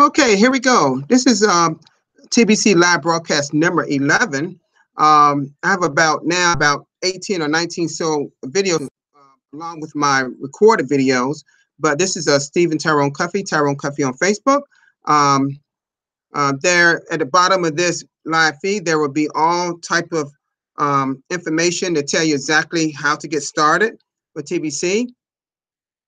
Okay, here we go. This is TBC Live Broadcast number 11. I have about 18 or 19 so videos along with my recorded videos. But this is Stephen Tyrone Cuffey on Facebook. Um, there at the bottom of this live feed, there will be all type of information to tell you exactly how to get started with TBC.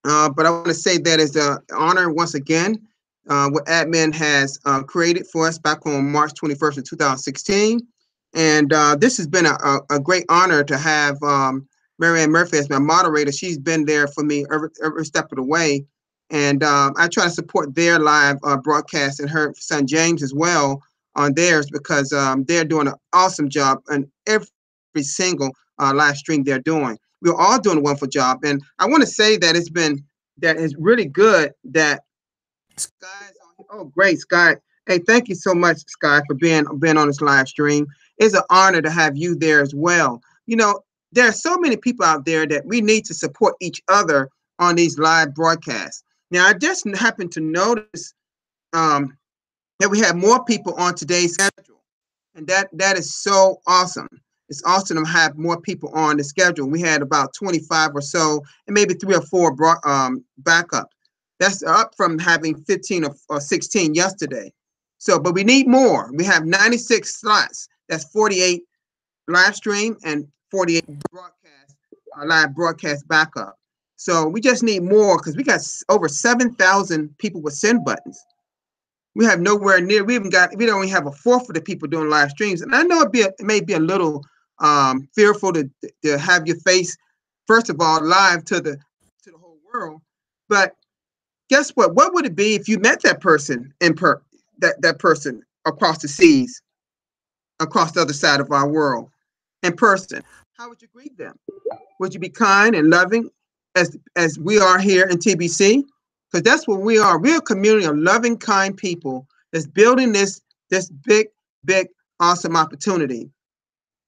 But I want to say that is an honor once again what admin has created for us back on March 21st of 2016. And this has been a great honor to have Marianne Murphy as my moderator. She's been there for me every step of the way. And I try to support their live broadcast and her son James as well on theirs because they're doing an awesome job on every single live stream they're doing. We're all doing a wonderful job. And I want to say that it's really good that Sky's on. Oh, great, Sky. Hey, thank you so much, Sky, for being on this live stream. It's an honor to have you there as well. You know, there are so many people out there that we need to support each other on these live broadcasts. Now, I just happened to notice that we have more people on today's schedule, and that is so awesome. It's awesome to have more people on the schedule. We had about 25 or so, and maybe 3 or 4 backups. That's up from having 15 or 16 yesterday. So, but we need more. We have 96 slots. That's 48 live stream and 48 live broadcast backup. So we just need more because we got over 7,000 people with send buttons. We have nowhere near. We don't even have a fourth of the people doing live streams. And I know it may be a little fearful to have your face, first of all, live to the whole world. But guess what? What would it be if you met that person that person across the seas, across the other side of our world, in person? How would you greet them? Would you be kind and loving as we are here in TBC? Because that's what we are. We're a community of loving, kind people that's building this big, awesome opportunity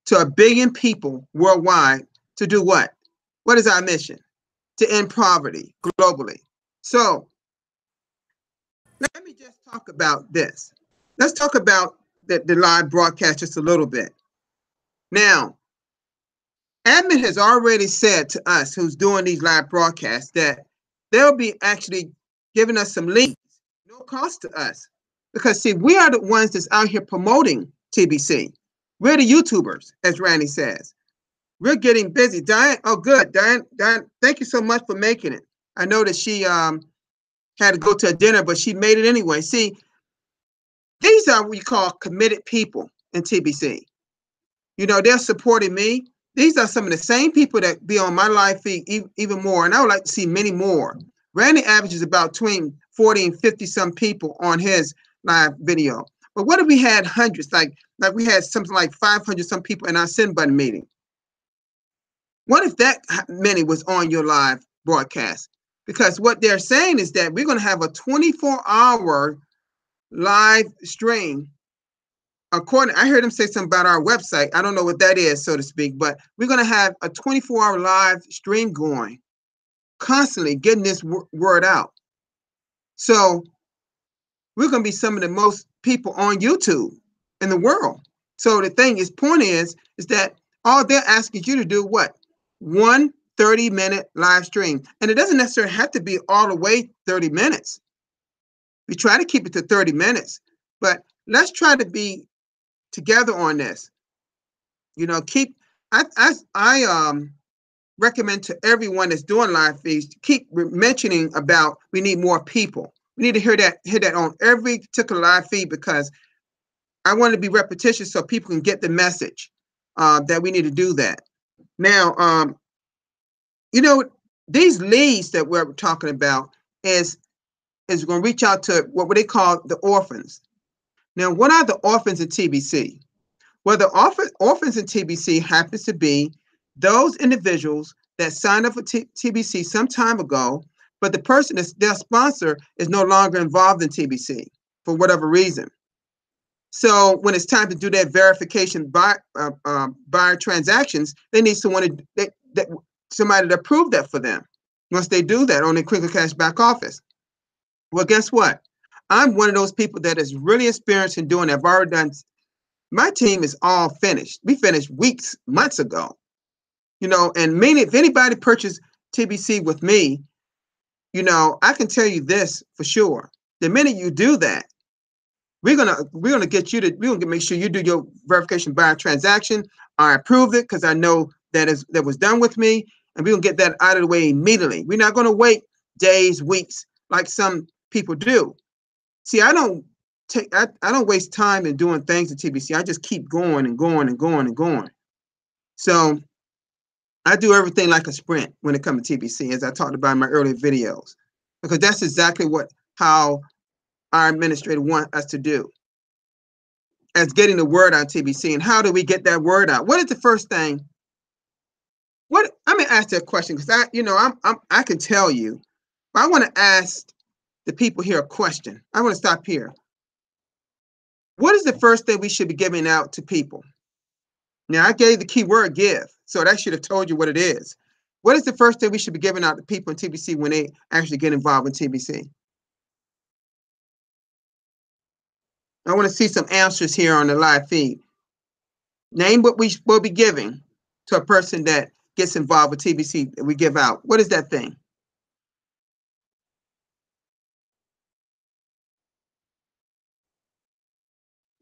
to 1 billion people worldwide to do what? What is our mission? To end poverty globally. So let me just talk about this. Let's talk about the live broadcast just a little bit. Now, admin has already said to us who's doing these live broadcasts that they'll be actually giving us some leads, no cost to us. Because see, we are the ones that's out here promoting TBC. We're the YouTubers, as Randy says. We're getting busy. Diane, oh good. Diane, thank you so much for making it. I know that she had to go to a dinner, but she made it anyway. See, these are what we call committed people in TBC. You know, they're supporting me. These are some of the same people that be on my live feed even more, and I would like to see many more. Randy averages about between 40 and 50 some people on his live video. But what if we had hundreds, like we had something like 500 some people in our send button meeting? What if that many was on your live broadcast? Because what they're saying is that we're going to have a 24-hour live stream. According, I heard them say something about our website. I don't know what that is, so to speak, but we're going to have a 24-hour live stream going, constantly getting this word out. So we're going to be some of the most people on YouTube in the world. So the point is that all they're asking you to do what? 1 30-minute live stream. And it doesn't necessarily have to be all the way 30 minutes. We try to keep it to 30 minutes, but let's try to be together on this. You know, I recommend to everyone that's doing live feeds, keep mentioning about we need more people. We need to hear that on every particular live feed because I want to be repetitious so people can get the message that we need to do that. Now, you know, these leads that we're talking about is going to reach out to what they call the orphans. Now, what are the orphans in TBC? Well, the orphans in TBC happens to be those individuals that signed up for TBC some time ago, but the person that's their sponsor is no longer involved in TBC for whatever reason. So when it's time to do that verification buyer transactions, they need somebody to approve that for them. Once they do that on the Kringles Cash back office. Well, guess what? I'm one of those people that is really experienced in doing it. I've already done. My team is all finished. We finished months ago. And if anybody purchased TBC with me, I can tell you this for sure. The minute you do that, we're gonna make sure you do your verification by transaction. I approved it because I know that was done with me, and we're gonna get that out of the way immediately. We're not gonna wait days, weeks like some people do. See, I don't waste time in doing things at TBC. I just keep going and going and going and going. So I do everything like a sprint when it comes to TBC, as I talked about in my earlier videos, because that's exactly how our administrator want us to do, as getting the word out TBC. And how do we get that word out? What is the first thing? I'm gonna ask that question because I can tell you, but I want to ask the people here a question. I want to stop here. What is the first thing we should be giving out to people? Now, I gave the key word give, so that should have told you what it is. What is the first thing we should be giving out to people in TBC when they actually get involved in TBC? I want to see some answers here on the live feed. Name what we will be giving to a person that gets involved with TBC that we give out. What is that thing?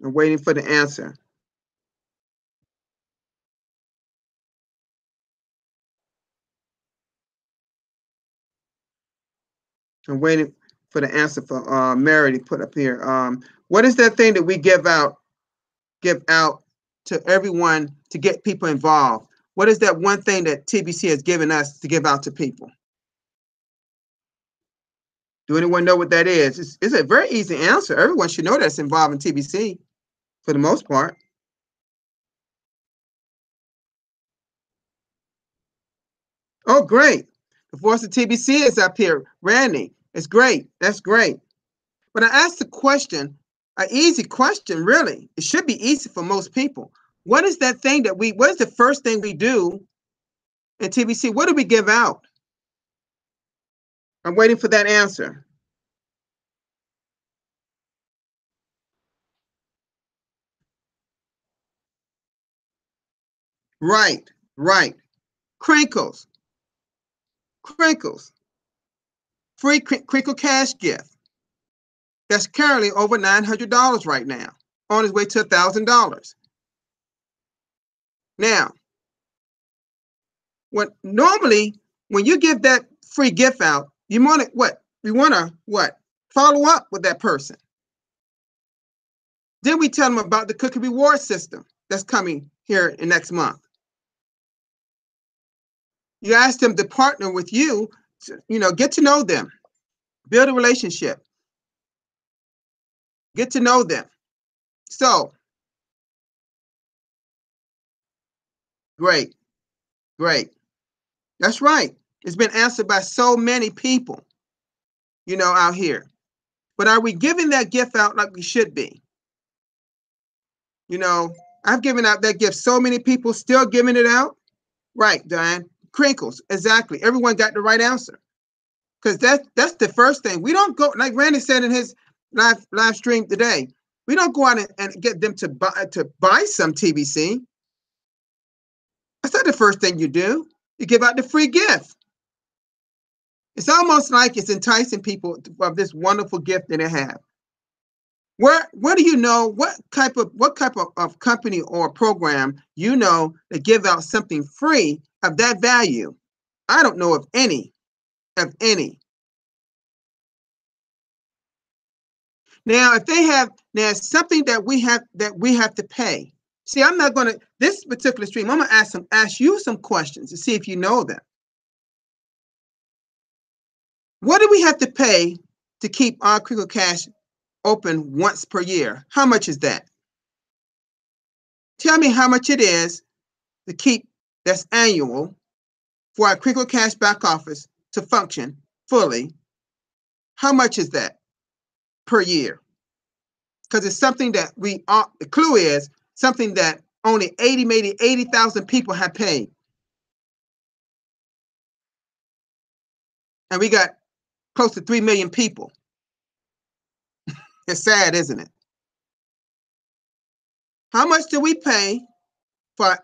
I'm waiting for the answer. I'm waiting for the answer for Mary to put up here. What is that thing that we give out to everyone to get people involved? What is that one thing that TBC has given us to give out to people? Do anyone know what that is? It's a very easy answer. Everyone should know that's involved in TBC for the most part. Oh, great. The voice of TBC is up here. Randy, it's great. That's great. But I asked the question, an easy question, really. It should be easy for most people. What is that thing what is the first thing we do in TBC? What do we give out? I'm waiting for that answer. Right, right. Kringles. Kringles. Free Crinkle cash gift. That's currently over $900 right now, on its way to $1,000. Now, normally when you give that free gift out, you want to what? You want to what? Follow up with that person. Then we tell them about the cookie reward system that's coming here in next month. You ask them to partner with you, get to know them, build a relationship, get to know them. So, great, great. That's right. It's been answered by so many people, out here. But are we giving that gift out like we should be? I've given out that gift. So many people still giving it out. Right, Diane. Crinkles. Exactly. Everyone got the right answer. Because that's the first thing. We don't go, like Randy said in his live stream today, we don't go out and get them to buy some TBC. That's not the first thing you do. You give out the free gift. It's almost like it's enticing people of this wonderful gift that they have. Where do you know what type of company or program that give out something free of that value? I don't know of any. Now, if they have something that we have to pay. See, I'm not going to this particular stream. I'm going to ask you some questions to see if you know them. What do we have to pay to keep our Crinkle Cash open once per year? How much is that? Tell me how much it is to keep that's annual for our Crinkle Cash back office to function fully. How much is that per year? Because it's something that the clue is something that only maybe 80,000 people have paid. And we got close to 3 million people. It's sad, isn't it? How much do we pay for?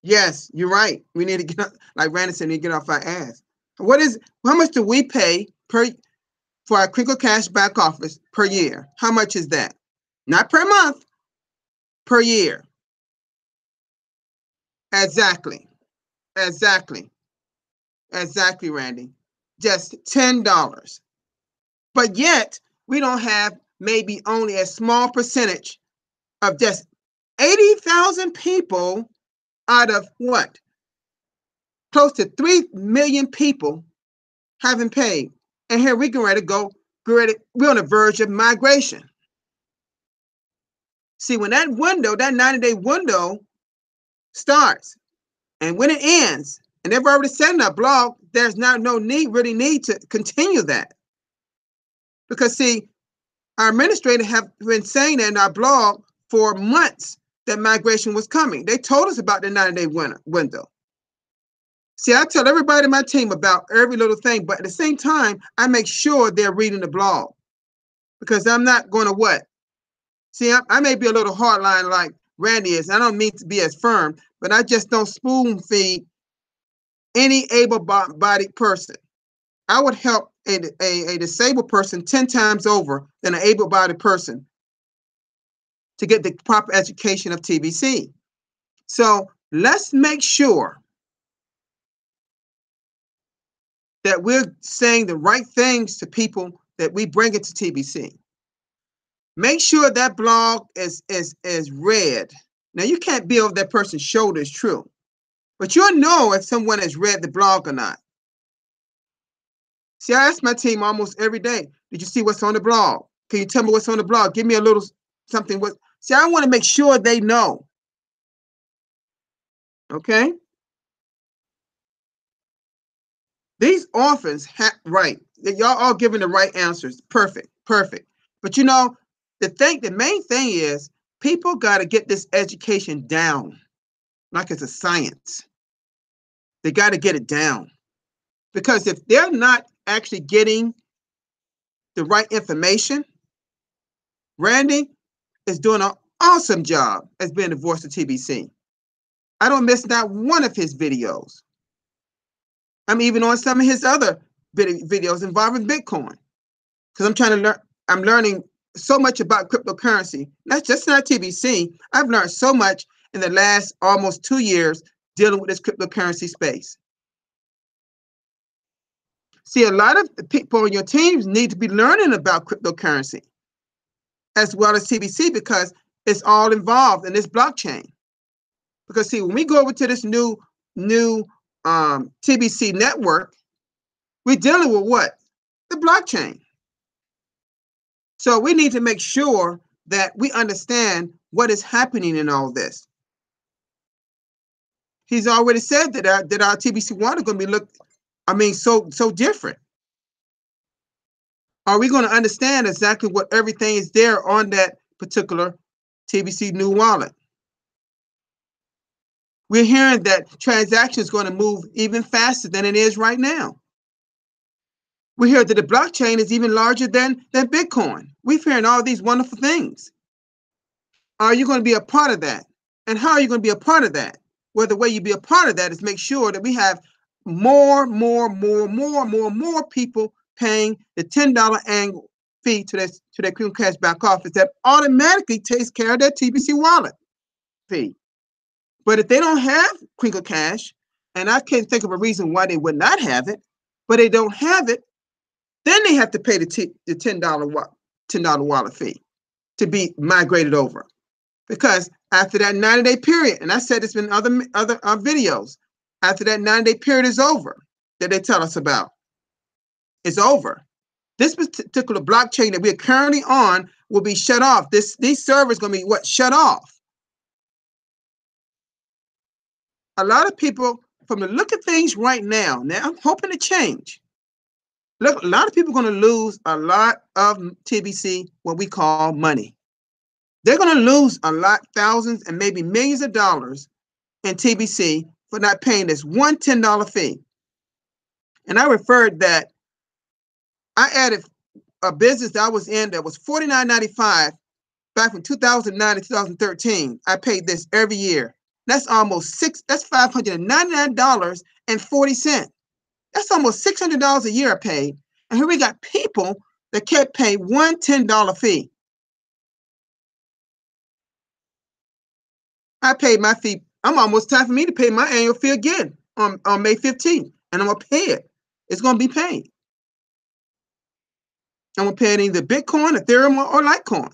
Yes, you're right. We need to get up, like Randy said, we need to get off our ass. How much do we pay for our Crinkle Cash back office per year? How much is that? Not per month, per year. Exactly. Exactly. Exactly, Randy. Just $10. But yet, we don't have maybe only a small percentage of just 80,000 people out of what? Close to 3 million people haven't paid. And here we can ready to go. We're on the verge of migration. See, when that 90-day window starts, and when it ends, and they've already said in our blog, there's now no really need to continue that. Because see, our administrators have been saying in our blog for months that migration was coming. They told us about the 90-day window. See, I tell everybody in my team about every little thing, but at the same time, I make sure they're reading the blog because I'm not going to what? See, I may be a little hardline like Randy is. I don't mean to be as firm, but I just don't spoon feed any able-bodied person. I would help a disabled person 10 times over than an able-bodied person to get the proper education of TBC. So let's make sure that we're saying the right things to people that we bring it to TBC. Make sure that blog is read. Now, you can't be over that person's shoulder, it's true. But you'll know if someone has read the blog or not. See, I ask my team almost every day, did you see what's on the blog? Can you tell me what's on the blog? Give me a little something. See, I want to make sure they know. Okay? These orphans, right. Y'all all giving the right answers. Perfect, perfect. But you know, the main thing is people got to get this education down like it's a science. They got to get it down. Because if they're not actually getting the right information, Randy is doing an awesome job as being the voice of TBC. I don't miss not one of his videos. I'm even on some of his other videos involving Bitcoin because I'm trying to learn. I'm learning so much about cryptocurrency. That's just not TBC. I've learned so much in the last almost 2 years dealing with this cryptocurrency space. See, a lot of people on your teams need to be learning about cryptocurrency as well as TBC because it's all involved in this blockchain. Because see, when we go over to this new TBC network, we're dealing with what? The blockchain. So we need to make sure that we understand what is happening in all this. He's already said that our TBC One is going to be so different. Are we going to understand exactly what everything is there on that particular TBC new wallet? We're hearing that transactions going to move even faster than it is right now. We hear that the blockchain is even larger than Bitcoin. We've heard all these wonderful things. Are you going to be a part of that? And how are you going to be a part of that? Well, the way you be a part of that is make sure that we have more people paying the $10 annual fee to their Kringles Cash back office that automatically takes care of their TBC wallet fee. But if they don't have Kringles Cash, and I can't think of a reason why they would not have it, but they don't have it, then they have to pay the $10 wallet fee to be migrated over. Because after that 90-day period, and I said this in other videos, after that 90-day period is over, that they tell us about, it's over. This particular blockchain that we're currently on will be shut off. These servers going to be shut off. A lot of people, from the look of things right now, I'm hoping to change. Look, a lot of people are going to lose a lot of TBC, what we call money. They're going to lose a lot, thousands and maybe millions of dollars in TBC for not paying this one $10 fee. And I referred that I added a business that I was in that was $49.95 back from 2009 to 2013. I paid this every year. That's almost that's $599.40. That's almost $600 a year I paid. And here we got people that can't pay one $10 fee. I paid my fee. I'm almost time for me to pay my annual fee again on May 15th. And I'm going to pay it. It's going to be paid. I'm going to pay it either Bitcoin, Ethereum, or Litecoin.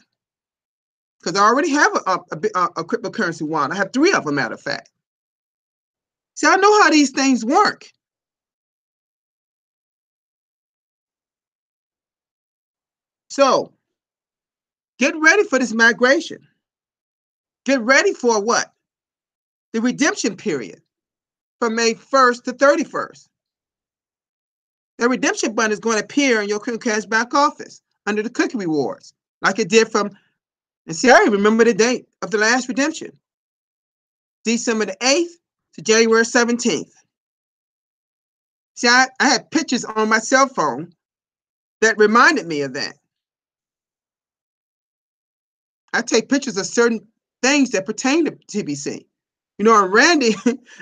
Because I already have a cryptocurrency wallet. I have 3 of them, matter of fact. See, I know how these things work. So, get ready for this migration. Get ready for what? The redemption period from May 1st to 31st. The redemption button is going to appear in your Kringles back office under the cookie rewards, like it did from, and see, I remember the date of the last redemption, December the 8th to January 17th. See, I had pictures on my cell phone that reminded me of that. I take pictures of certain things that pertain to TBC. You know, and Randy,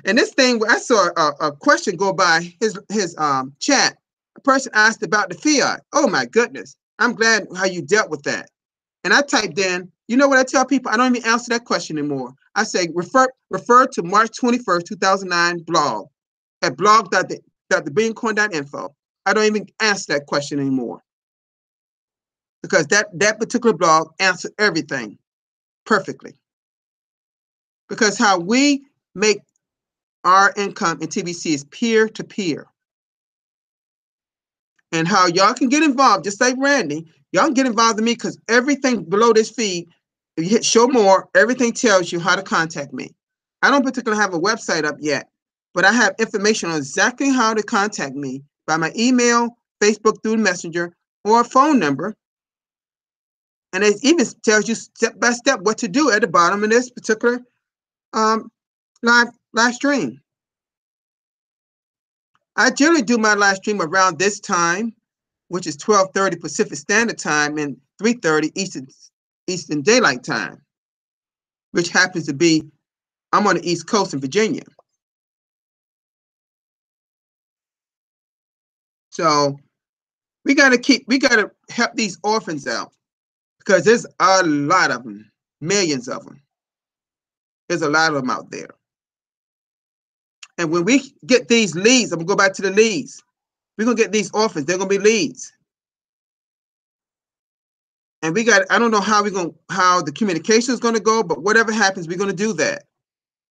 and this thing, I saw a question go by his chat. A person asked about the fiat. Oh my goodness. I'm glad how you dealt with that. And I typed in, you know what I tell people? I don't even answer that question anymore. I say, refer to March 21st, 2009 blog at blog.thebillioncoin.info. I don't even answer that question anymore. Because that particular blog answered everything perfectly. Because how we make our income in TBC is peer-to-peer. And how y'all can get involved, just like Randy, y'all can get involved with me because everything below this feed, if you hit show more, everything tells you how to contact me. I don't particularly have a website up yet, but I have information on exactly how to contact me by my email, Facebook through Messenger, or a phone number. And it even tells you step by step what to do at the bottom of this particular live stream. I generally do my live stream around this time, which is 12:30 Pacific Standard Time and 3:30 Eastern Daylight Time, which happens to be, I'm on the East Coast in Virginia. So we gotta help these orphans out because there's a lot of them, millions of them. There's a lot of them out there. And when we get these leads, I'm gonna go back to the leads. We're gonna get these orphans, they're gonna be leads. And I don't know how the communication is gonna go, but whatever happens, we're gonna do that.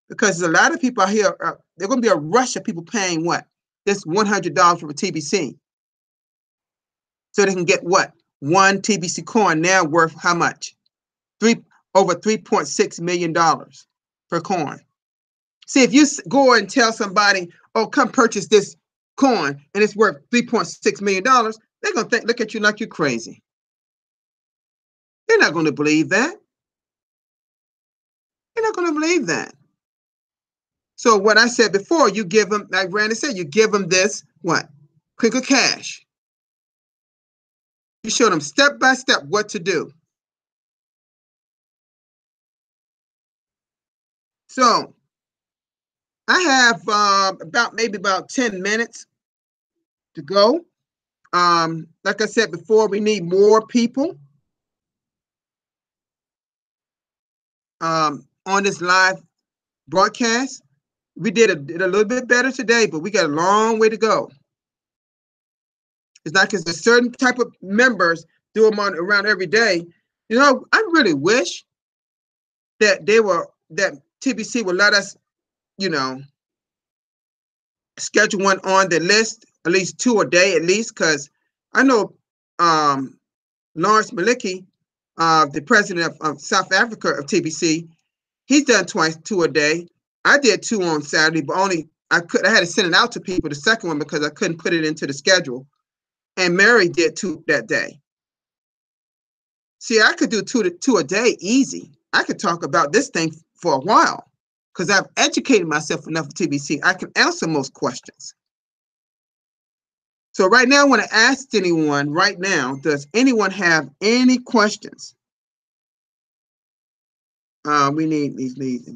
Because there's a lot of people out here, there's gonna be a rush of people paying what? This $100 for a TBC. So they can get what? One TBC coin now worth how much? Over $3.6 million per coin. See, if you go and tell somebody, oh, come purchase this coin and it's worth $3.6 million, they're going to look at you like you're crazy. They're not going to believe that. They're not going to believe that. So what I said before, you give them, like Randy said, you give them this, what? Kringles cash. You show them step by step what to do. So I have about 10 minutes to go. Like I said before, we need more people on this live broadcast. We did a little bit better today, but we got a long way to go. It's not because there's certain type of members do them around every day. You know, I really wish that TBC would let us, you know, schedule one on the list, at least 2 a day at least, because I know Lawrence Maliki, the president of South Africa of TBC, he's done 2 a day. I did 2 on Saturday, but I had to send it out to people, the second one, because I couldn't put it into the schedule. And Mary did 2 that day. See, I could do 2 a day easy. I could talk about this thing for a while because I've educated myself enough for TBC. I can answer most questions. So right now, I want to ask anyone right now, does anyone have any questions? We need these leads.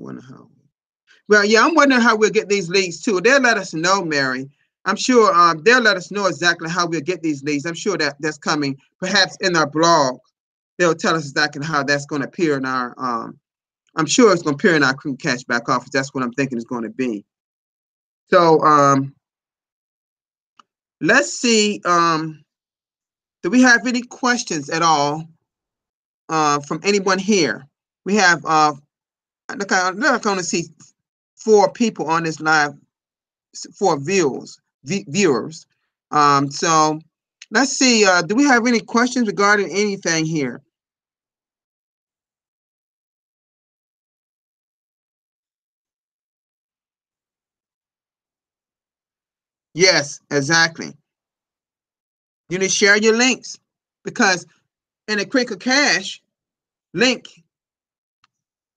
Well, yeah, I'm wondering how we'll get these leads too. They'll let us know, Mary. I'm sure they'll let us know exactly how we'll get these leads. I'm sure that that's coming, perhaps in our blog. They'll tell us exactly how that's going to appear in our. I'm sure it's going to appear in our Crew Cash back office. That's what I'm thinking it's going to be. So let's see. Do we have any questions at all from anyone here? We have. Look, I only see 4 people on this live, 4 viewers. So let's see. Do we have any questions regarding anything here? Yes, exactly. You need to share your links because in a Quicker Cash link.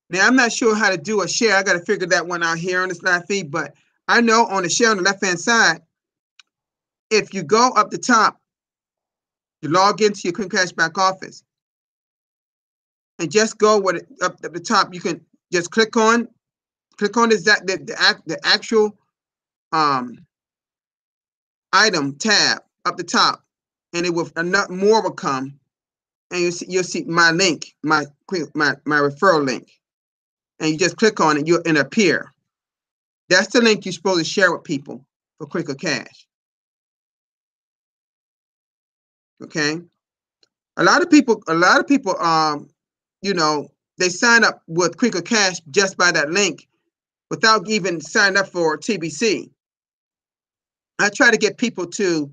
Now I'm not sure how to do a share. I got to figure that one out here on this live feed. But I know on the share on the left-hand side, if you go up the top, you log into your Quick Cash back office, and just go with it up at the top. You can just click on this the actual item tab up the top, and it will more will come, and you'll see my link, my referral link, and you just click on it, it'll appear. That's the link you're supposed to share with people for Quicker Cash. Okay, a lot of people, you know, they sign up with Quicker Cash just by that link, without even signing up for TBC. I try to get people to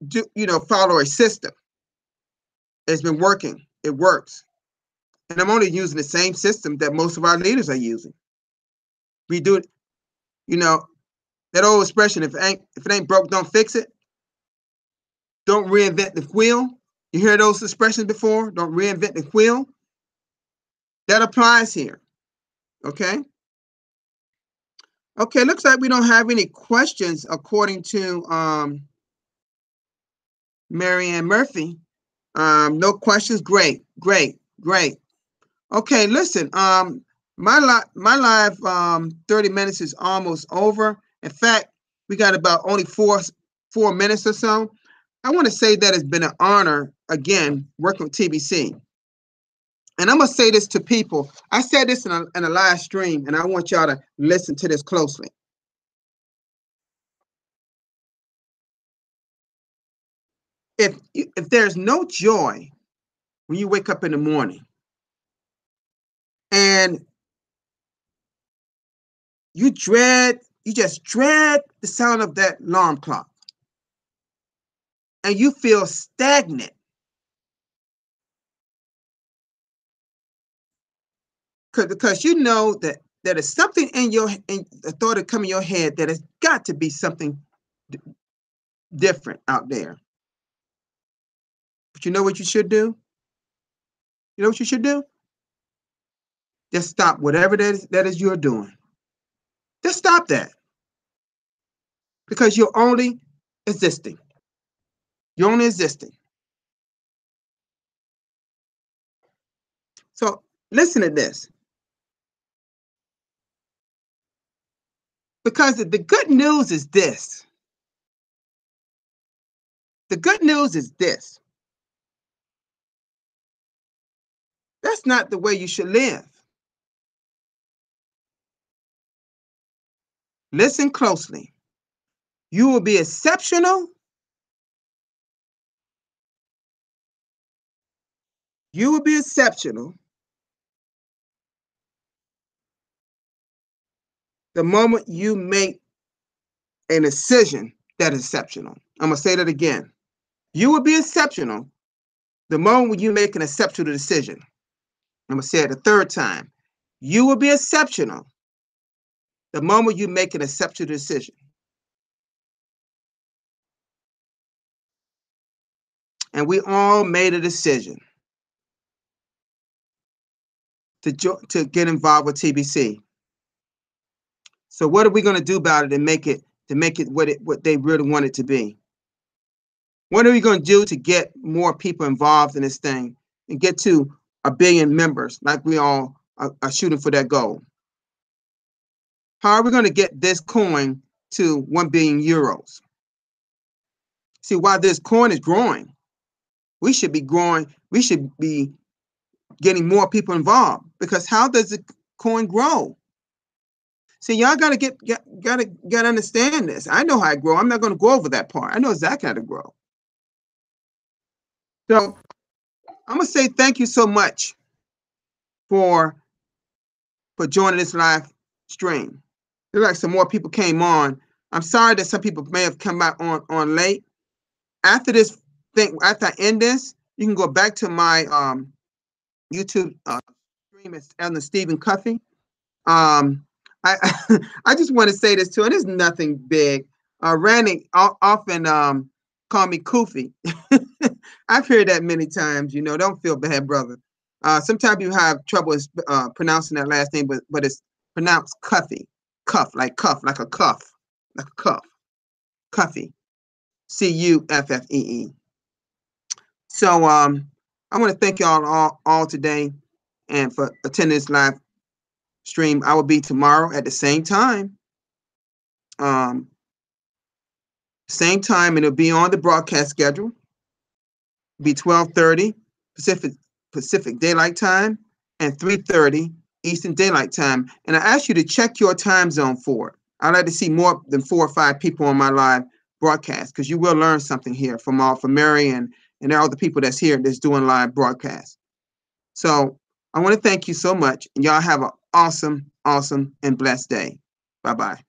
do, follow a system. It's been working. It works, and I'm only using the same system that most of our leaders are using. We do it, that old expression: if it ain't broke, don't fix it. Don't reinvent the wheel. You hear those expressions before? Don't reinvent the wheel. That applies here. Okay. Okay, looks like we don't have any questions according to Marianne Murphy. No questions. Great. Okay, listen. My live 30 minutes is almost over. In fact, we got about only four minutes or so. I want to say that it's been an honor again working with TBC. And I'm gonna say this to people. I said this in a live stream, and I want y'all to listen to this closely. If there's no joy when you wake up in the morning, and you just dread the sound of that alarm clock, and you feel stagnant, because you know that there's something in the thought that come in your head that has got to be something different out there. But you know what you should do? You know what you should do? Just stop whatever that is you're doing. Just stop that. Because you're only existing. You're only existing. So listen to this. Because the good news is this. The good news is this. That's not the way you should live. Listen closely. You will be exceptional. You will be exceptional the moment you make a decision that is exceptional. I'm going to say that again. You will be exceptional the moment you make an exceptional decision. I'm going to say it a third time. You will be exceptional the moment you make an exceptional decision. And we all made a decision to get involved with TBC. So what are we going to do about it and make it what they really want it to be? What are we going to do to get more people involved in this thing and get to 1 billion members like we all are shooting for that goal? How are we going to get this coin to 1 billion euros? See, while this coin is growing, we should be growing. We should be getting more people involved, because how does the coin grow? See, y'all gotta understand this. I know how I grow. I'm not going to go over that part. I know exactly how to grow. So I'm gonna say thank you so much for joining this live stream. Looks like some more people came on. I'm sorry that some people may have come back on late. After this thing, after I end this, you can go back to my YouTube stream. It's Elder Stephen Cuffey. I I just want to say this too, and it's nothing big. Randy often call me Koofy. I've heard that many times. Don't feel bad, brother. Sometimes you have trouble pronouncing that last name, but it's pronounced Cuffy. Cuff, like a cuff, like a cuff. Cuffy. Cuffee. So I want to thank y'all all today and for attending this live stream. I will be tomorrow at the same time. Same time, and it'll be on the broadcast schedule. It'll be 12:30 Pacific Daylight Time and 3:30 Eastern Daylight Time. And I ask you to check your time zone for it. I'd like to see more than 4 or 5 people on my live broadcast, because you will learn something here from Mary and all the people that's here that's doing live broadcasts. So I want to thank you so much, and y'all have an awesome, awesome, and blessed day. Bye-bye.